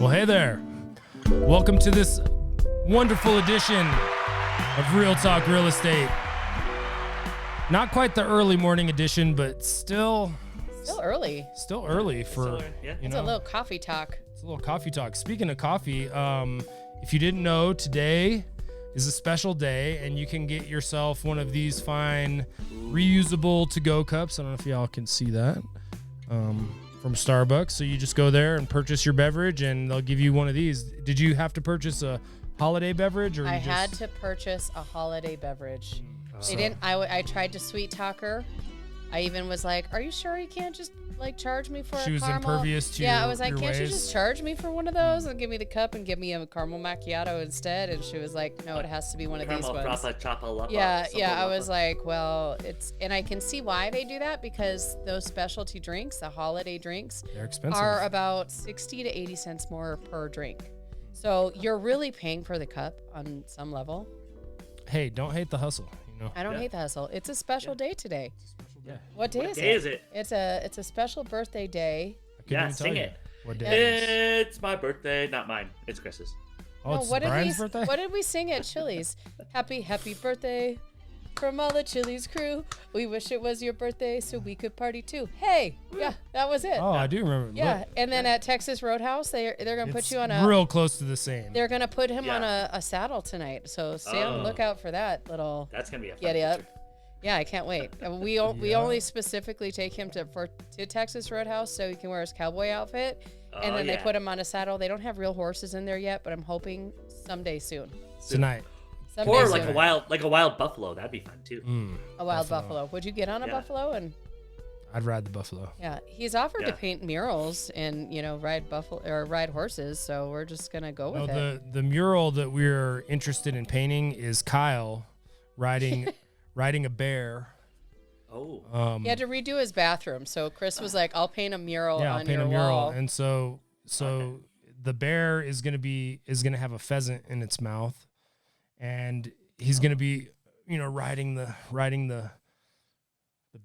Well, hey there. Welcome to this wonderful edition of Real Talk Real Estate. Not quite the early morning edition, but still early. Still early for, It's a little coffee talk. It's a little coffee talk. Speaking of coffee, if you didn't know, today is a special day, and you can get yourself one of these fine reusable to-go cups. I don't know if y'all can see that. From Starbucks. So you just go there and purchase your beverage, and they'll give you one of these. Did you have to purchase a holiday beverage, or I had to purchase a holiday beverage. They didn't. I tried to sweet talk her. I even was like, "Are you sure you can't just like charge me for She a was caramel?" impervious to I was like, your "Can't you ways? just charge me for one of those and give me the cup and give me a caramel macchiato instead?" And she was like, "No, it has to be one of these ones." I was like, "Well, it's," and I can see why they do that, because those specialty drinks, the holiday drinks, They're expensive. are about 60 to 80 cents more per drink. So you're really paying for the cup on some level. Hey, don't hate the hustle. I don't hate the hustle. It's a special day today. Yeah. What day is it? It's a special birthday day. Yeah, sing it. What day it is. It's my birthday, not mine. It's Chris's. Oh, it's what Brian's birthday? What did we sing at Chili's? Happy birthday from all the Chili's crew. We wish it was your birthday so we could party too. Hey, yeah, that was it. Oh, I do remember. Yeah, Look, and then at Texas Roadhouse, they're gonna put it's you on a real close to the same. They're gonna put him on a saddle tonight. So stay on the lookout for that little. That's gonna be a fun Giddy up. picture. Yeah, I can't wait. We only specifically take him to Texas Roadhouse so he can wear his cowboy outfit, and then they put him on a saddle. They don't have real horses in there yet, but I'm hoping someday soon. Tonight. Someday Or soon. like a wild buffalo. That'd be fun too. A wild buffalo. Would you get on a buffalo? And I'd ride the buffalo. yeah, he's offered to paint murals and ride buffalo or ride horses. So we're just gonna go with it. The mural that we're interested in painting is Kyle riding a bear. Oh. He had to redo his bathroom, so Chris was like, "I'll paint a mural on I'll paint your a mural, wall." and so the bear is gonna have a pheasant in its mouth, and he's gonna be riding the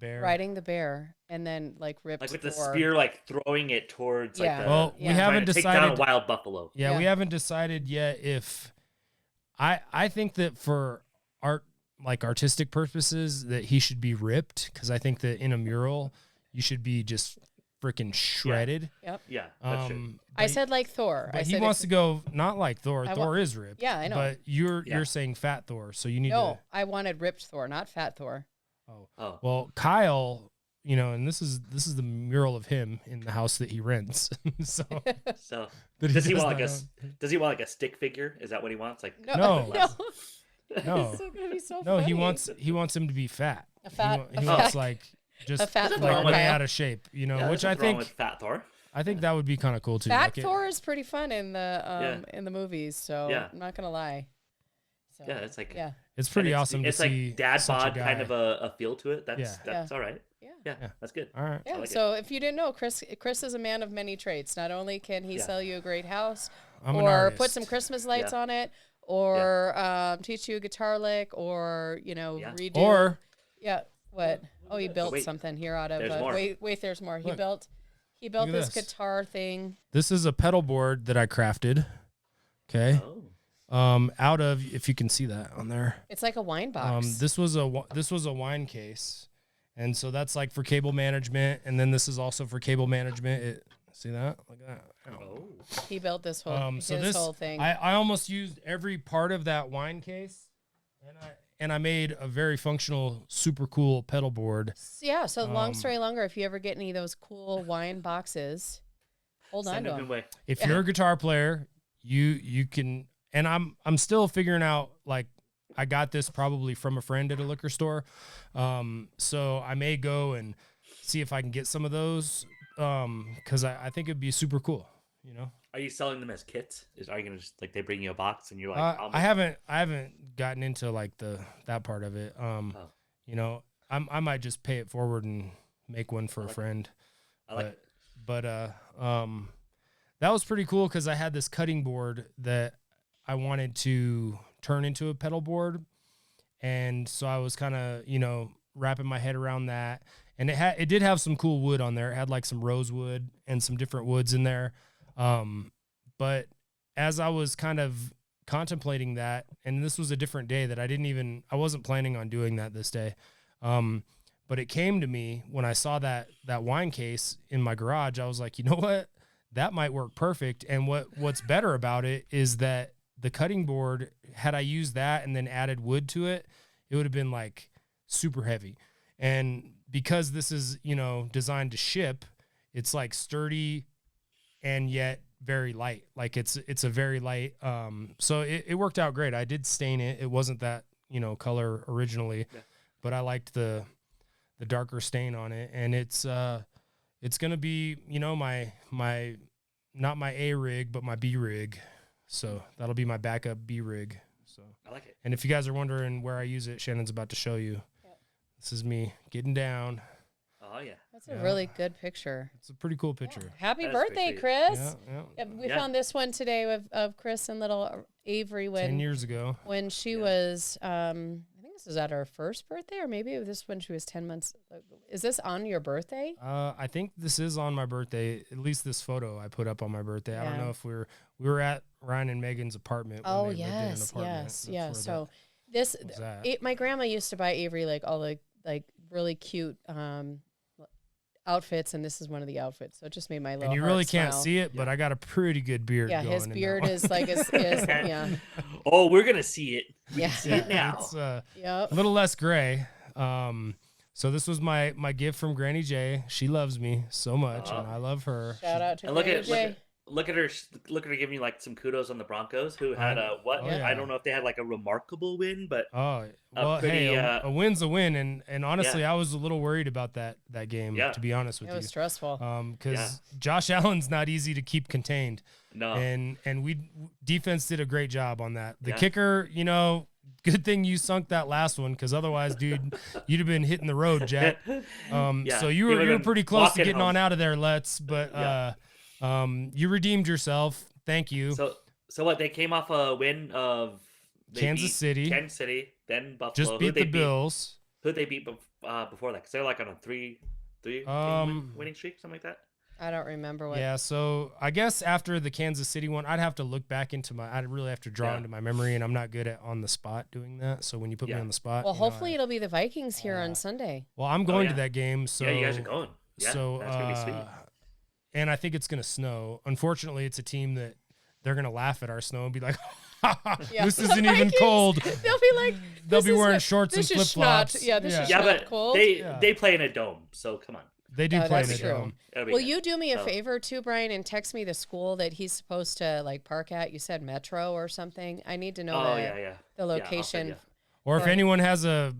bear. Riding the bear, and then ripped Like with the Thor. spear, throwing it towards Yeah. Well, we haven't trying to decided. take down a wild buffalo. Yeah, we haven't decided yet if I think that for artistic purposes that he should be ripped, because I think that in a mural you should be just freaking shredded. Yep. Yeah. That's true. I said like Thor. But he wants to go not like Thor. I Thor is ripped. Yeah, I know. But you're saying fat Thor, so you need No, I wanted ripped Thor, not fat Thor. Oh. Well, Kyle, and this is the mural of him in the house that he rents. So That he does he does want not does he want like a stick figure? Is that what he wants? Like No. No. No. It's gonna be so No, funny. he wants him to be fat. He a wants fat- just a fat like Thor, way Kyle. out of shape, which there's I nothing wrong think with fat Thor. I think that would be kind of cool too. Fat Thor is pretty fun in the Yeah. in the movies, so I'm not gonna lie. So, Yeah, it's like It's pretty awesome to It's see like dad such a bod guy. kind of a feel to it. That's all right. Yeah. Yeah, that's good. All right. Yeah. like So if you didn't know, Chris is a man of many trades. Not only can he sell you a great house, I'm an or artist. put some Christmas lights on it, or teach you a guitar lick, or redo. Or What? Oh, he built wait, something here out of. there's more. Wait, there's more. He Look. built Look at this this. guitar thing. this is a pedal board that I crafted. Okay. Oh. Out of, if you can see that on there. It's like a wine box. This was a wine case, and so that's like for cable management, and then this is also for cable management. See that? Look at that. Oh. He built this whole whole thing. I almost used every part of that wine case, and I made a very functional, super cool pedal board. Yeah. So long story longer, if you ever get any of those cool wine boxes, hold on Send to him them. away. If you're a guitar player, you can, and I'm still figuring out, like, I got this probably from a friend at a liquor store. So I may go and see if I can get some of those. Cause I think it'd be super cool, Are you selling them as kits? Are you gonna just they bring you a box and you're like? I haven't gotten into like that part of it. I might just pay it forward and make one for a friend. I like it. But that was pretty cool because I had this cutting board that I wanted to turn into a pedal board, and so I was kind of wrapping my head around that, and it did have some cool wood on there. It had like some rosewood and some different woods in there. But as I was kind of contemplating that, and this was a different day that I wasn't planning on doing that this day. But it came to me when I saw that wine case in my garage. I was like, you know what? That might work perfect. And what's better about it is that the cutting board, had I used that and then added wood to it, it would have been like super heavy. And because this is, designed to ship, it's like sturdy and yet very light. Like it's a very light. So it worked out great. I did stain it. It wasn't that, color originally, but I liked the darker stain on it. And it's going to be, my not my A rig, but my B rig. So that'll be my backup B rig. So I like it. And if you guys are wondering where I use it, Shannon's about to show you. Yep. This is me getting down. Oh yeah. That's a really good picture. It's a pretty cool picture. Yeah. Happy birthday, Chris. Yeah. We found this one today of Chris and little Avery 10 years ago. When she was I think this was at her first birthday, or maybe this when she was 10 months. Is this on your birthday? I think this is on my birthday. At least this photo I put up on my birthday. Yeah. I don't know if we were at Ryan and Megan's apartment. Oh, yes. So my grandma used to buy Avery like all the like really cute outfits, and this is one of the outfits. So it just made my little. And you really can't see it, but I got a pretty good beard. Yeah, going his beard is like yeah. Oh, we're gonna see it. Yeah, see it now. It's a little less gray. So this was my gift from Granny J. She loves me so much, and I love her. Shout out to Granny J. Look at her giving you like some kudos on the Broncos, who had I don't know if they had like a remarkable win, but a win's a win, and honestly, I was a little worried about that game. To be honest with you, it was stressful. Because Josh Allen's not easy to keep contained. No, and defense did a great job on that. The kicker, good thing you sunk that last one, because otherwise, dude, you'd have been hitting the road, Jack. So you were pretty close to getting on out of there, but. You redeemed yourself. Thank you. So what? They came off a win of Kansas City, then Buffalo. Just beat the Bills. Who they beat before that? Because they're like on a three winning streak, something like that. I don't remember what. Yeah, so I guess after the Kansas City one, I'd have to look back into I'd really have to draw into my memory, and I'm not good at on the spot doing that. So when you put me on the spot, well, hopefully it'll be the Vikings here on Sunday. Well, I'm going to that game, so you guys are going. Yeah, so that's gonna be sweet. And I think it's going to snow. Unfortunately, it's a team that they're going to laugh at our snow and be like, this isn't even cold. They'll be like, they'll be wearing shorts and flip-flops. This is not cold. They play in a dome, so come on. They do play in a dome. Will you do me a favor too, Brian, and text me the school that he's supposed to like park at? You said Metro or something. I need to know the location. Or if anyone has a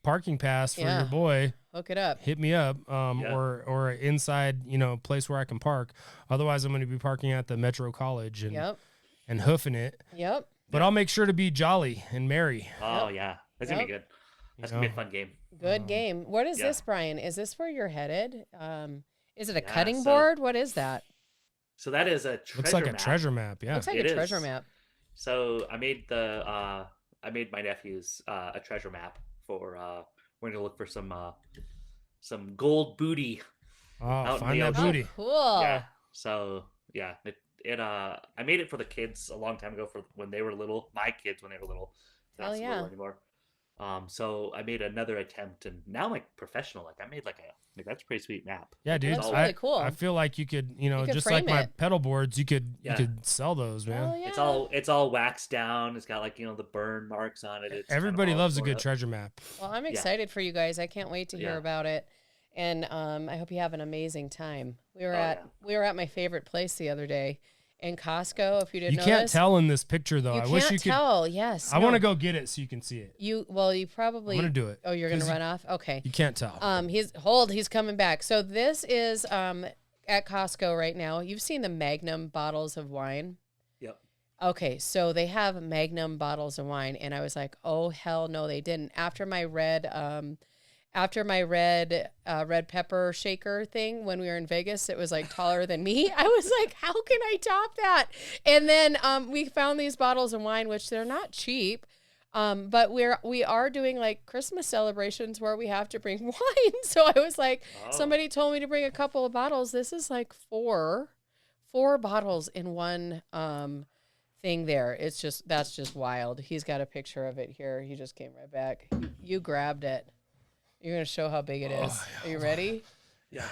parking pass for your boy, hook it up. Hit me up, or inside, place where I can park. Otherwise, I'm going to be parking at the Metro College and hoofing it. Yep. But I'll make sure to be jolly and merry. Oh yeah, that's gonna be good. That's gonna be a fun game. Good game. What is this, Brian? Is this where you're headed? Is it a cutting board? What is that? So that is a treasure. Looks like map. A treasure map. Yeah. Looks like a treasure map. So I made my nephews a treasure map for we're gonna look for some gold booty. Oh, find that booty. Oh, cool. Yeah. So I made it for the kids a long time ago, for when they were little. My kids when they were little. Not little anymore. So I made another attempt, and now I'm like professional. Like I made that's a pretty sweet map. Yeah, dude. That's really cool. I feel like you could, just like my pedal boards, you could sell those, man. Oh, yeah. It's all waxed down. It's got the burn marks on it. Everybody loves a good treasure map. Well, I'm excited for you guys. I can't wait to hear about it. And I hope you have an amazing time. We were at my favorite place the other day. In Costco, if you didn't know. You can't tell in this picture though. I wish you could tell. Yes. I want to go get it so you can see it. You probably. I'm gonna do it. Oh, you're gonna run off? Okay. You can't tell. He's coming back. So this is at Costco right now. You've seen the Magnum bottles of wine. Yep. Okay, so they have Magnum bottles of wine, and I was like, oh hell no, they didn't. After my red red pepper shaker thing when we were in Vegas, it was like taller than me. I was like, how can I top that? And then we found these bottles of wine, which they're not cheap, but we are doing like Christmas celebrations where we have to bring wine. So I was like, somebody told me to bring a couple of bottles. This is like four 4 bottles in one thing there. That's just wild. He's got a picture of it here. He just came right back. You grabbed it. You're going to show how big it is. Are you ready? Yeah.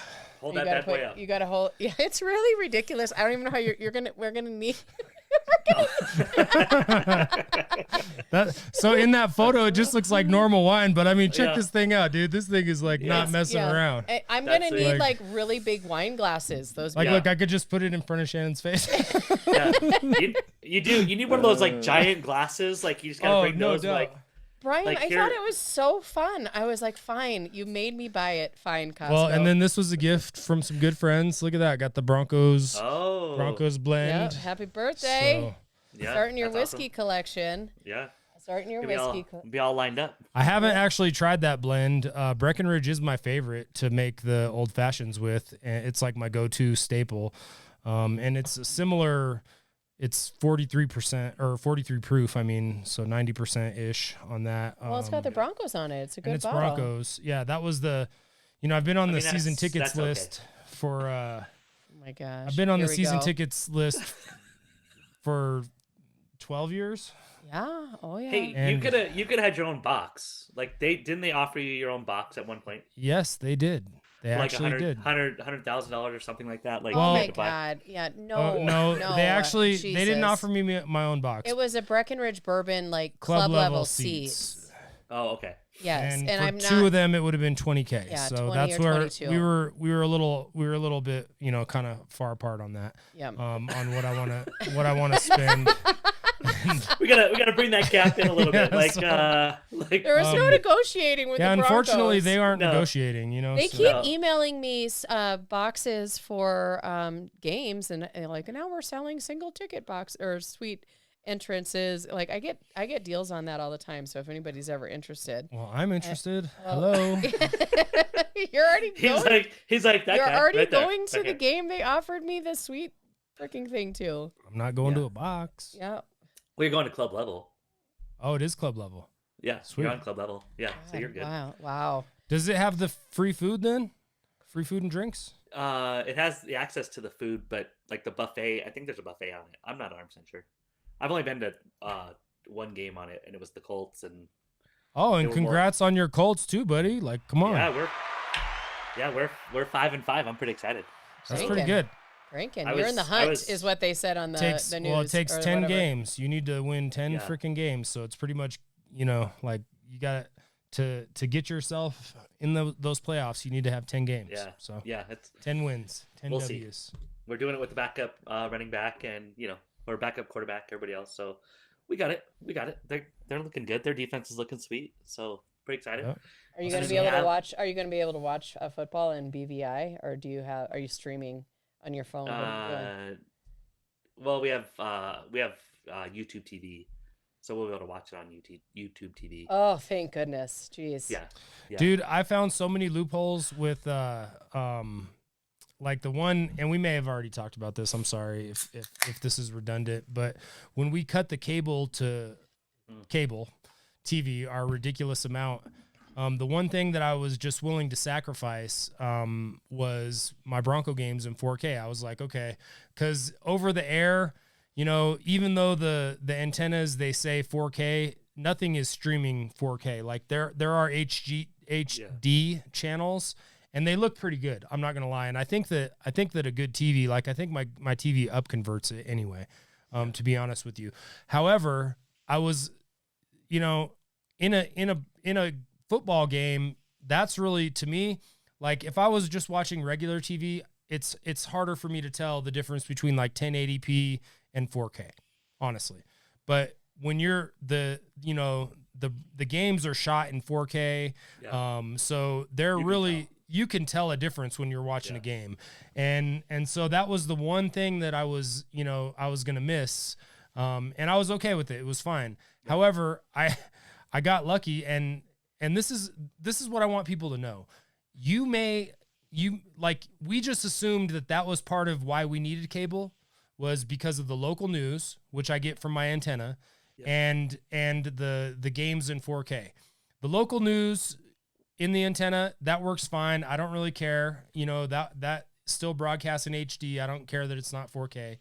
Hold that bad boy up. You got to hold. Yeah, it's really ridiculous. I don't even know how we're going to need. So in that photo, it just looks like normal wine, but I mean, check this thing out, dude. This thing is like not messing around. I'm gonna need like really big wine glasses. Those look, I could just put it in front of Shannon's face. You need one of those like giant glasses. Like you just gotta bring those. Like Brian, I thought it was so fun. I was like, fine, you made me buy it. Fine, Costco. Well, and then this was a gift from some good friends. Look at that. Got the Broncos blend. Yep. Happy birthday. So, starting your whiskey collection. Yeah. Starting your whiskey. Be all lined up. I haven't actually tried that blend. Breckenridge is my favorite to make the old fashions with. And it's like my go-to staple. And it's a similar... It's 43% or 43 proof. I mean, so 90% ish on that. Well, it's got the Broncos on it. It's a good it's bottle. Broncos. Yeah, that was the, I've been on the season tickets list for. Oh my gosh! I've been on the season tickets list for 12 years. Yeah. Oh yeah. Hey, you could have had your own box. Like they offer you your own box at one point? Yes, they did. They actually did. $100,000 or something like that. Like, oh my God! Yeah, no. They actually they didn't offer me my own box. It was a Breckenridge bourbon like club level seats. Oh, okay. Yes, and for I'm two of them, it would have been $20K. Yeah, so 20 that's or where 22. we were a little bit kind of far apart on that. Yeah. On what I want to spend. we gotta bring that gap in a little bit. Like there was no negotiating with the Broncos. Unfortunately, they aren't negotiating. They keep emailing me boxes for games, and like now we're selling single ticket box or suite entrances. Like I get deals on that all the time. So if anybody's ever interested, well, I'm interested. Hello. You're already. He's like that. You're guy already right going to the game. They offered me the suite freaking thing too. I'm not going to a box. Yeah. Well, you're going to club level. Oh, it is club level. Yeah, sweet. You're on club level. Yeah, God, so you're good. Wow. Does it have the free food then? Free food and drinks? It has the access to the food, but like the buffet, I think there's a buffet on it. I'm not 100% sure. I've only been to one game on it, and it was the Colts. And and congrats on your Colts too, buddy. Like, come on. We're 5-5. I'm pretty excited. That's pretty good. Rankin, you're in the hunt, is what they said on the news. Well, it takes 10 games. You need to win 10 freaking games. So it's pretty much, like you got to get yourself in those playoffs. You need to have 10 games. Yeah. So it's 10 wins, 10 we'll W's. See. We're doing it with the backup running back and or backup quarterback, everybody else. So we got it. They're looking good. Their defense is looking sweet. So pretty excited. Yep. Are you going to be able to watch? Are you going to be able to watch football in BVI, or are you streaming on your phone? Well, we have YouTube TV, so we'll be able to watch it on YouTube TV. Oh, thank goodness! Jeez. Yeah. Dude, I found so many loopholes with like the one, and we may have already talked about this. I'm sorry if this is redundant, but when we cut the cable to cable TV, our ridiculous amount. The one thing that I was just willing to sacrifice was my Bronco games in 4K. I was like, okay, because over the air, even though the antennas, they say 4K, nothing is streaming 4K. Like there are HD channels, and they look pretty good. I'm not gonna lie, and I think that a good TV, like I think my TV up converts it anyway. To be honest with you, however, I was, in a football game, that's really, to me, like if I was just watching regular TV, it's harder for me to tell the difference between like 1080p and 4K, honestly. But when you're the games are shot in 4K, so they're you can tell a difference when you're watching a game. And so that was the one thing that I was going to miss. And I was okay with it. It was fine. Yeah. However, I got lucky, and this is what I want people to know. We just assumed that was part of why we needed cable, was because of the local news, which I get from my antenna, and the games in 4K. The local news in the antenna, that works fine. I don't really care. That still broadcast in HD. I don't care that it's not 4K.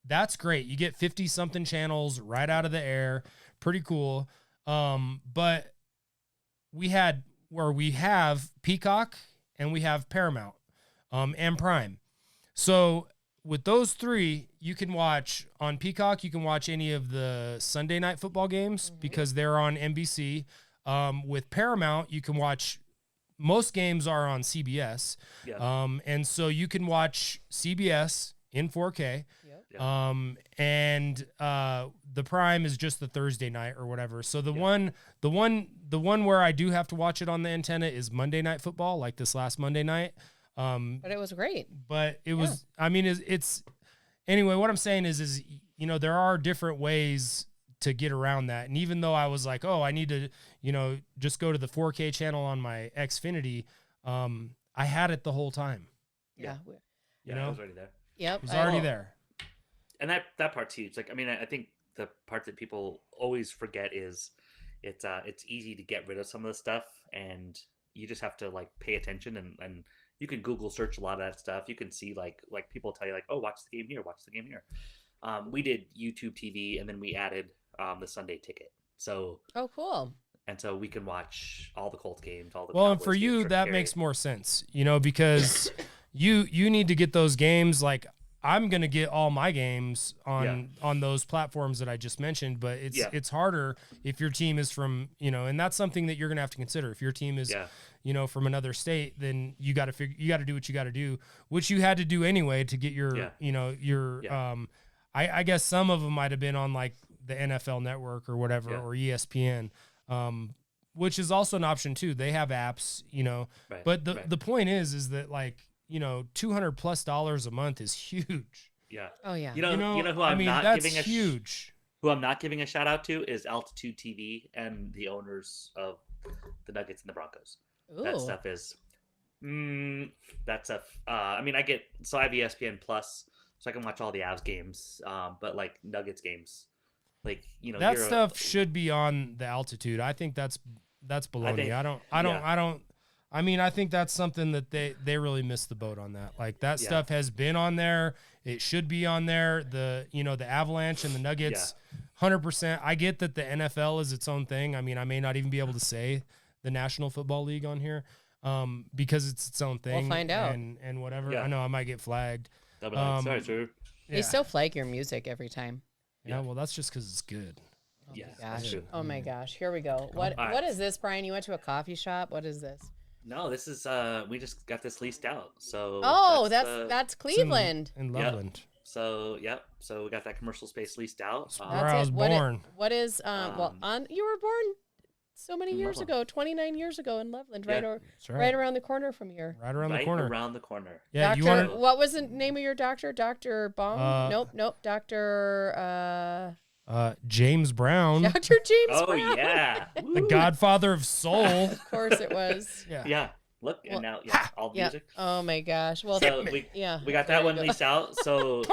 That's great. You get 50 something channels right out of the air. Pretty cool. But we have Peacock and we have Paramount, and Prime. So with those three, you can watch on Peacock. You can watch any of the Sunday night football games because they're on NBC. With Paramount, you can watch, most games are on CBS. Yeah. And so you can watch CBS in 4K. Yep. And the Prime is just the Thursday night or whatever. So the one where I do have to watch it on the antenna is Monday Night Football, like this last Monday night. But it was great. But it was, I mean, it's anyway, what I'm saying is, you know, there are different ways to get around that. And even though I was like, oh, I need to, you know, just go to the 4K channel on my Xfinity, I had it the whole time. Yeah. You know? It was already there. Yep. It was already there. And that part's huge. Like, I mean, I think the part that people always forget is it's easy to get rid of some of the stuff, and you just have to like pay attention, and you can Google search a lot of that stuff. You can see like people tell you like, oh, watch the game here, watch the game here. We did YouTube TV, and then we added the Sunday Ticket. So cool. And so we can watch all the Colts games, all the Well, and for you that makes more sense, you know, because you need to get those games. Like, I'm going to get all my games on those platforms that I just mentioned, but it's harder if your team is from, you know, and that's something that you're going to have to consider. If your team is, you know, from another state, then you got to do what you got to do, which you had to do anyway to get your, you know, your, I guess some of them might've been on like the NFL Network or whatever, or ESPN, which is also an option too. They have apps, you know, but the point is that like, you know, $200+ a month is huge. Yeah. Oh yeah. You know who I'm not giving a huge. Who I'm not giving a shout out to is Altitude TV and the owners of the Nuggets and the Broncos. Ooh. That stuff is, I mean, I have ESPN Plus, so I can watch all the Avs games, but like Nuggets games, like, you know, that stuff should be on the Altitude. I think that's baloney. I mean, I think that's something that they really missed the boat on that. Like that stuff has been on there. It should be on there. The Avalanche and the Nuggets, 100%. I get that the NFL is its own thing. I mean, I may not even be able to say the National Football League on here because it's its own thing. We'll find out. And whatever. Yeah. I know I might get flagged. Sorry, sir. They still flag your music every time. Yeah, well, that's just because it's good. Oh my gosh. Oh my gosh. Here we go. What is this, Brian? You went to a coffee shop? What is this? No, this is we just got this leased out. So that's Cleveland. In Loveland. So so we got that commercial space leased out. That's where I was born. What is you were born so many years ago, 29 years ago in Loveland, right around the corner from here. Right around the corner. Around the corner. Yeah, what was the name of your doctor? Dr. Baum? Nope. Dr. James Brown. Dr. James Brown. Oh, yeah. The godfather of soul. Of course it was. Yeah. Look, and now, all the music. Oh, my gosh. Well, so we got that one leased out. So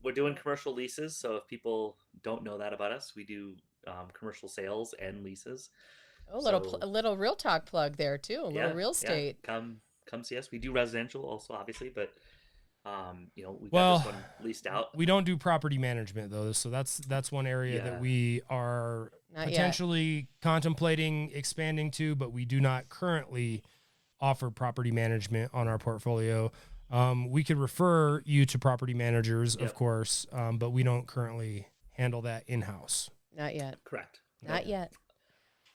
we're doing commercial leases. So if people don't know that about us, we do commercial sales and leases. Oh, a little real talk plug there, too. A little real estate. Come see us. We do residential also, obviously, but... we got this one leased out. We don't do property management though, so that's one area that we are potentially contemplating expanding to, but we do not currently offer property management on our portfolio. We could refer you to property managers, of course, but we don't currently handle that in-house. Not yet. Correct. Not yet.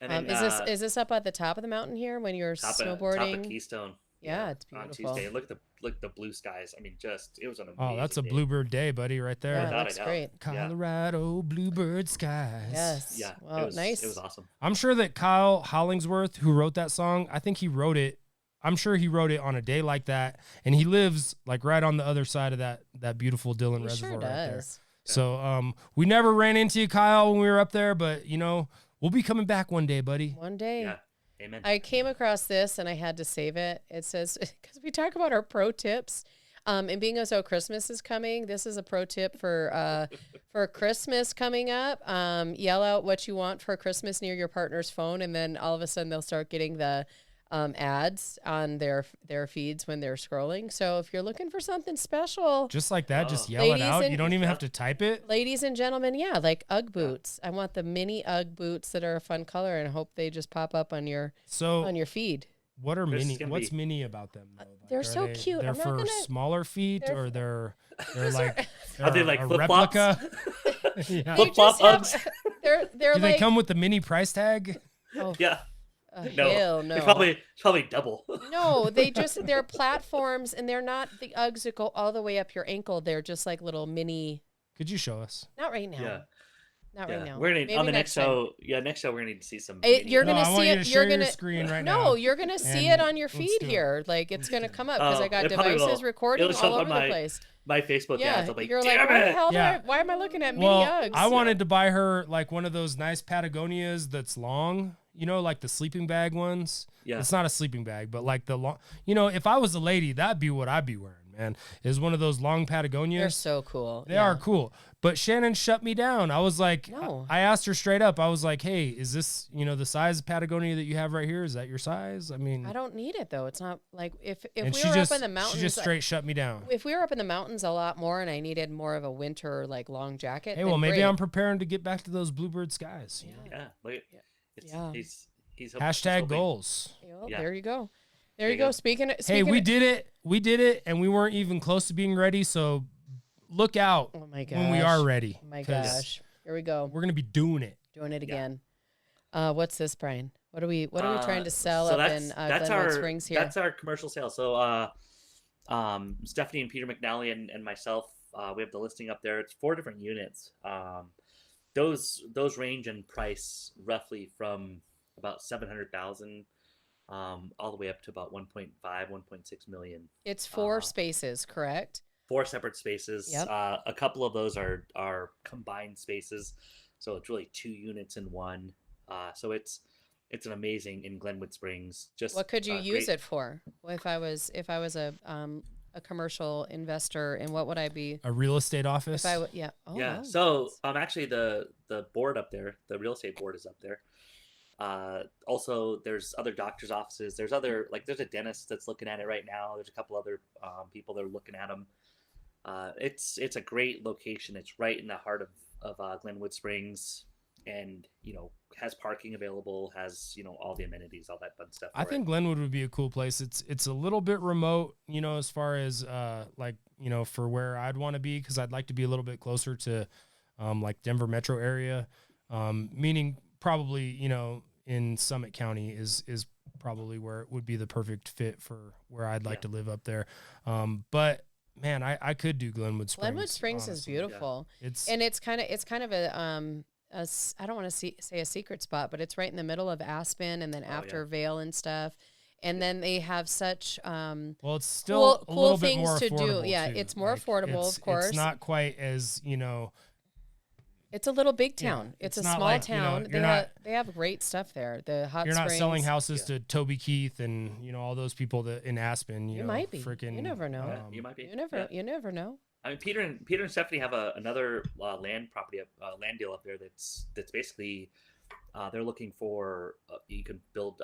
And then, is this up at the top of the mountain here when you're snowboarding? Top of Keystone. Yeah, it's beautiful. On Tuesday. Look at the blue skies. I mean, it was an amazing that's a bluebird day, buddy, right there. Yeah, that's great. Colorado bluebird skies. Yes. Yeah. Well, nice. It was awesome. I'm sure that Kyle Hollingsworth, who wrote that song, I'm sure he wrote it on a day like that, and he lives like right on the other side of that beautiful Dillon Reservoir right there. So we never ran into you, Kyle, when we were up there, but we'll be coming back one day, buddy. One day. Yeah. Amen. I came across this and I had to save it. It says, because we talk about our pro tips, and being as though Christmas is coming, this is a pro tip for Christmas coming up. Yell out what you want for Christmas near your partner's phone, and then all of a sudden they'll start getting the ads on their feeds when they're scrolling. So if you're looking for something special, just like that, just yell it out. You don't even have to type it. Ladies and gentlemen, yeah, like UGG boots. I want the mini UGG boots that are a fun color, and I hope they just pop up on your feed. What are mini? What's mini about them? Though? Like, they're so cute. They're for smaller feet, or they're like are they like a flip-flops? replica? Yeah. Flip-flop Uggs? They're Do like, they come with the mini price tag? Oh, yeah. Hell no. It's probably double. No, they're platforms, and they're not the Uggs that go all the way up your ankle. They're just like little mini. Could you show us? Not right now. Yeah. Not right now. We're gonna on the next show. Yeah, next show we're gonna need to see some. You're gonna see it. You're gonna screen right now. No, you're gonna see it on your feed here. Like it's gonna come up because I got devices recording all over the place. My Facebook ads. I'm like, you're like, why the hell? Why am I looking at mini Uggs? I wanted to buy her like one of those nice Patagonias that's long. You know, like the sleeping bag ones. Yeah. It's not a sleeping bag, but like the long. You know, if I was a lady, that'd be what I'd be wearing. Man, is one of those long Patagonias. They're so cool. They are cool. But Shannon shut me down. I was like, no. I asked her straight up. I was like, hey, is this, the size of Patagonia that you have right here? Is that your size? I mean, I don't need it though. It's not like if we were up in the mountains. She just straight shut me down. If we were up in the mountains a lot more and I needed more of a winter like long jacket. Hey, well, maybe I'm preparing to get back to those bluebird skies. He's hashtag goals. Yeah. There you go. There you go. Speaking hey, we did it. We did it, and we weren't even close to being ready. So look out when we are ready. Oh my gosh. Here we go. We're gonna be doing it. Doing it again. What's this, Brian? What are we trying to sell up in Glenwood Springs here? That's our commercial sale. So Stephanie and Peter McNally and myself, we have the listing up there. It's 4 different units. Those range in price roughly from about $700,000 all the way up to about 1.5, 1.6 million. It's 4 spaces, correct? 4 separate spaces. Yep. A couple of those are combined spaces, so it's really 2 units in one. So it's an amazing in Glenwood Springs. Just what could you use it for? If I was a commercial investor, and what would I be? A real estate office. If I yeah. So actually the board up there, the real estate board is up there. Also, there's other doctor's offices. There's a dentist that's looking at it right now. There's a couple other people that are looking at them. It's a great location. It's right in the heart of Glenwood Springs, and has parking available, has all the amenities, all that fun stuff. I think Glenwood would be a cool place. It's a little bit remote, as far as for where I'd want to be, because I'd like to be a little bit closer to like Denver metro area, meaning probably in Summit County is probably where it would be the perfect fit for where I'd like to live up there. But man, I could do Glenwood Springs. Glenwood Springs honestly is beautiful. Yeah. It's kind of a I don't want to say a secret spot, but it's right in the middle of Aspen and then after Vail and stuff. And then they have such well, it's still cool things to do. Yeah, too. It's more affordable, of course. It's not quite as It's a little big town. Yeah, it's a small town. They have great stuff there. The hot springs. You're not selling houses to Toby Keith and all those people that in Aspen. You might be. Freaking, you never know. You might be. You never know. I mean, Peter and Stephanie have another land deal up there that's basically they're looking for you can build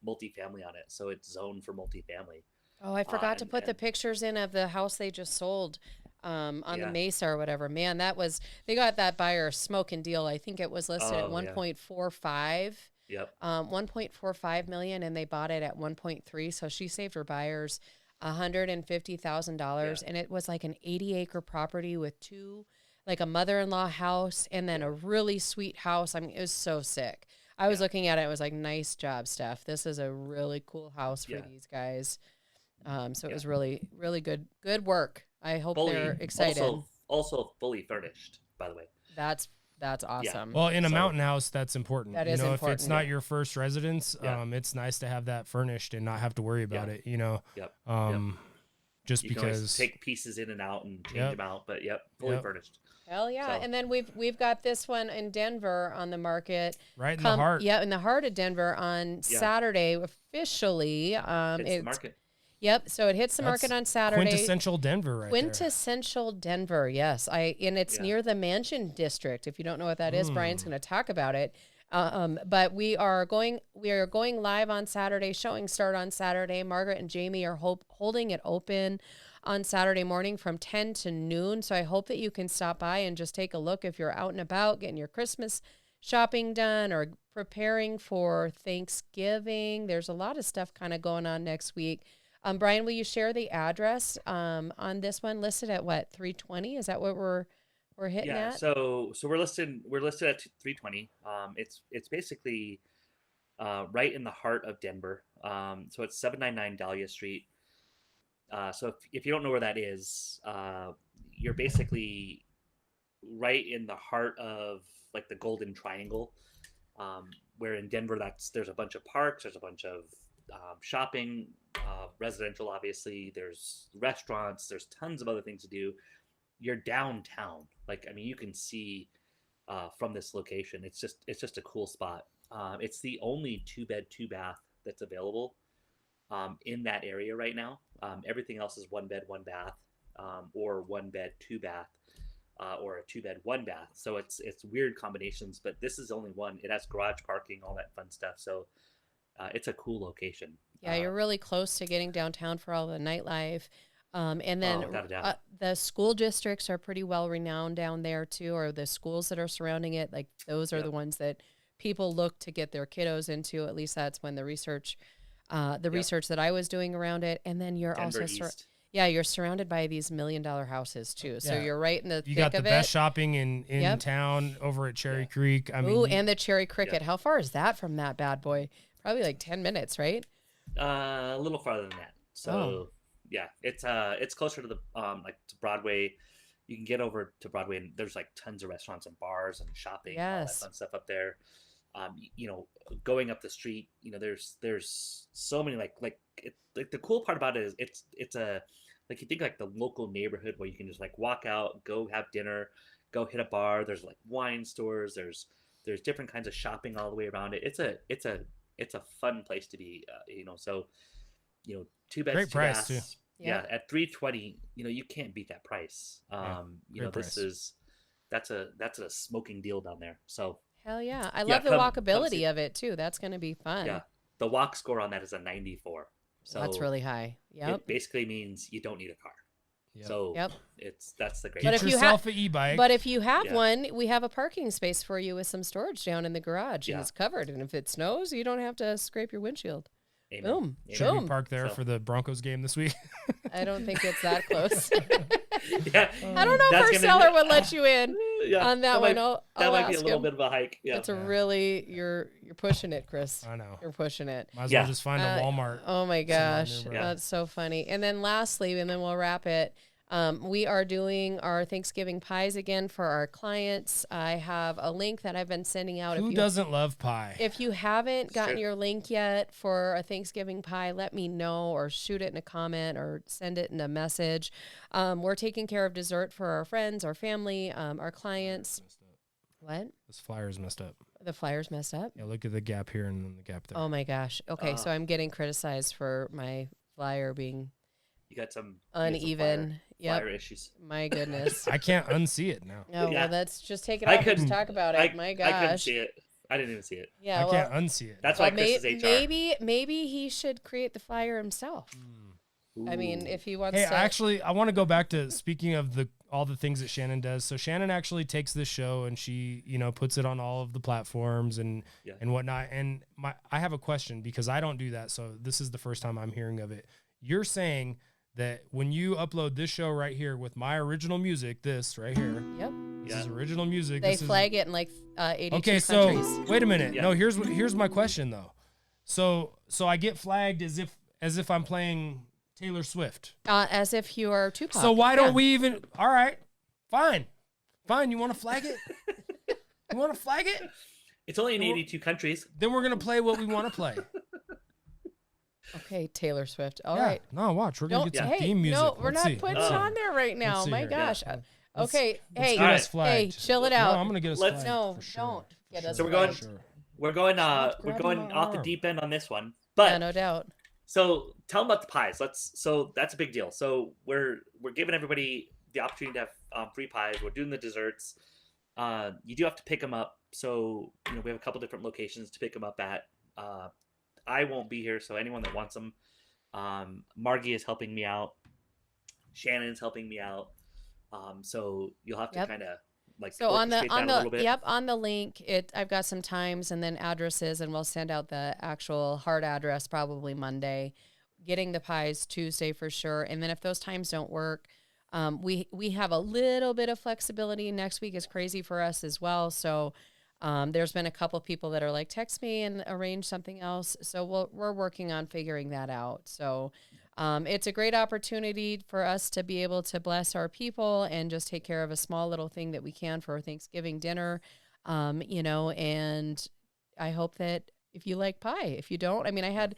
multifamily on it, so it's zoned for multifamily. Oh, I forgot to put the pictures in of the house they just sold on the Mesa or whatever. Man, they got that buyer a smoking deal. I think it was listed at 1.45. Yep. 1.45 million, and they bought it at 1.3. So she saved her buyers $150,000, and it was like an 80-acre property with 2, like a mother-in-law house and then a really sweet house. I mean, it was so sick. I was looking at it. It was like, nice job, Steph. This is a really cool house for these guys. So it was really, really good work. I hope they're excited. Also fully furnished, by the way. That's awesome. Yeah. Well, in a mountain house, that's important. That is important. If it's not your first residence, it's nice to have that furnished and not have to worry about it. Just you because can always take pieces in and out and change them out, but fully furnished. Hell yeah! So. And then we've got this one in Denver on the market, right in the heart. Yeah, in the heart of Denver on Saturday officially. It's the market. Yep. So it hits the market on Saturday. Quintessential Denver, Quintessential Denver, yes. And it's near the Mansion District. If you don't know what that is, Brian's going to talk about it. But we are going live on Saturday. Showing start on Saturday. Margaret and Jamie are holding it open on Saturday morning from 10 to noon. So I hope that you can stop by and just take a look if you're out and about getting your Christmas shopping done or preparing for Thanksgiving. There's a lot of stuff kind of going on next week. Brian, will you share the address on this one? Listed at what, 320? Is that what we're hitting at? So we're listed at 320. It's basically right in the heart of Denver. So it's 799 Dahlia Street. So if you don't know where that is, you're basically right in the heart of like the Golden Triangle, where in Denver there's a bunch of parks, there's a bunch of shopping, residential, obviously, there's restaurants, there's tons of other things to do. You're downtown. Like, I mean, you can see from this location, it's just a cool spot. It's the only 2-bed, 2-bath that's available in that area right now. Everything else is 1-bed, 1-bath, or 1-bed, 2-bath, or a 2-bed, 1-bath. So it's weird combinations, but this is only one. It has garage parking, all that fun stuff. So it's a cool location. Yeah, you're really close to getting downtown for all the nightlife. And then the school districts are pretty well renowned down there too, or the schools that are surrounding it. Like those are the ones that people look to get their kiddos into. At least that's when the research that I was doing around it. And then you're Denver also, East. you're surrounded by these $1 million houses too. So you're right in the thick of it. You got the best shopping in town over at Cherry Creek. I mean, and the Cherry Cricket. How far is that from that bad boy? Probably like 10 minutes, right? A little farther than that. So yeah, it's closer to the like to Broadway. You can get over to Broadway, and there's like tons of restaurants and bars and shopping, and all that fun stuff up there. Going up the street, there's so many like the cool part about it is it's a like you think like the local neighborhood where you can just like walk out, go have dinner, go hit a bar. There's like wine stores. There's different kinds of shopping all the way around it. It's a fun place to be. So 2 beds, great 2 price baths. too. Yeah, at $320, you can't beat that price. That's a smoking deal down there. So hell yeah, I love the walkability of it too. That's going to be fun. Yeah, the walk score on that is a 94. So that's really high. Yep. It basically means you don't need a car. Yep. So that's the great. Get yourself an e-bike. But if you have one, we have a parking space for you with some storage down in the garage, and Yeah. it's covered. And if it snows, you don't have to scrape your windshield. Amen. Boom. Should we park there for the Broncos game this week? I don't think it's that close. Yeah. I don't know if our seller would let you in on that one. That might be a little him. bit of a hike. Yeah. It's really you're pushing it, Chris. I know. You're pushing it. Might as well just find a Walmart. Oh my gosh, Somewhere nearby. that's so funny. And then lastly, and then we'll wrap it. We are doing our Thanksgiving pies again for our clients. I have a link that I've been sending out. Who doesn't love pie? If you haven't gotten your link yet for a Thanksgiving pie, let me know or shoot it in a comment or send it in a message. We're taking care of dessert for our friends, our family, our clients. What? This flyer's messed up. The flyer's messed up? Yeah, look at the gap here and then the gap there. Oh my gosh. Okay, so I'm getting criticized for my flyer being You got some uneven. Flyer issues. My goodness. I can't unsee it now. No, well, let's just take it off and talk about it. My gosh. I couldn't see it. I didn't even see it. Yeah, I can't unsee it. That's why Chris is HR. Maybe he should create the flyer himself. I mean, if he wants to. Actually, I want to go back to speaking of all the things that Shannon does. So Shannon actually takes this show and she, puts it on all of the platforms and whatnot. And I have a question because I don't do that. So this is the first time I'm hearing of it. You're saying that when you upload this show right here with my original music, this right here. Yep. This is original music. They flag it in like 82 okay, countries. so wait a minute. No, here's my question though. So I get flagged as if I'm playing Taylor Swift. As if you are Tupac. So why don't we even? All right, fine. You want to flag it? You want to flag it? It's only in 82 countries. Then we're gonna play what we want to play. Okay, Taylor Swift. All right. No, watch. We're gonna get some theme music. No, we're Let's not see. putting it on there right now. My gosh. Okay. Hey, chill it out. No, I'm gonna get us flagged. No, for sure. don't get us. So we're going off the deep end on this one. Yeah, But no doubt. so tell them about the pies. So that's a big deal. So we're giving everybody the opportunity to have free pies. We're doing the desserts. You do have to pick them up So, we have a couple different locations to pick them up at. I won't be here, so anyone that wants them, Margie is helping me out. Shannon's helping me out. So you'll have to kind of so on the link, I've got some times and then addresses, and we'll send out the actual hard address probably Monday. Getting the pies Tuesday for sure, and then if those times don't work, we have a little bit of flexibility. Next week is crazy for us as well, so there's been a couple people that are like, text me and arrange something else. So we're working on figuring that out. So it's a great opportunity for us to be able to bless our people and just take care of a small little thing that we can for Thanksgiving dinner, and I hope that if you like pie, if you don't, I mean, I had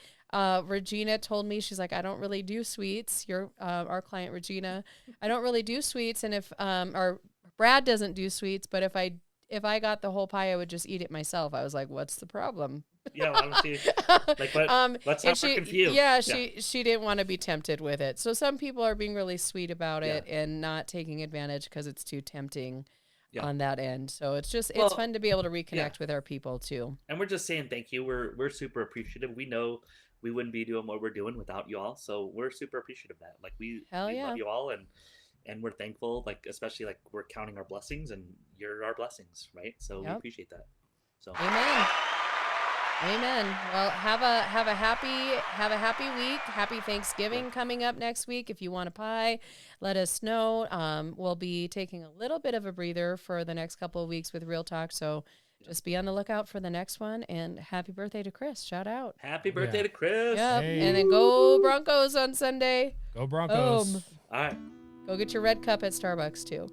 Regina told me, she's like, I don't really do sweets. Our client, Regina, I don't really do sweets. And if, or Brad doesn't do sweets, but if I got the whole pie, I would just eat it myself. I was like, what's the problem? Yeah, why don't you, let's not be confused. Yeah, she didn't want to be tempted with it. So some people are being really sweet about it and not taking advantage because it's too tempting on that end. So it's fun to be able to reconnect with our people too. And we're just saying thank you. We're super appreciative. We know we wouldn't be doing what we're doing without you all. So we're super appreciative of that. Like we love you all, and we're thankful, like especially like we're counting our blessings, and you're our blessings, right? So we appreciate that. So Amen. Well, have a happy week. Happy Thanksgiving coming up next week. If you want a pie, let us know. We'll be taking a little bit of a breather for the next couple of weeks with Real Talk. So just be on the lookout for the next one. And happy birthday to Chris. Shout out. Happy birthday to Chris. Yep. Hey. And then go Broncos on Sunday. Go Broncos. All right. Go get your red cup at Starbucks too.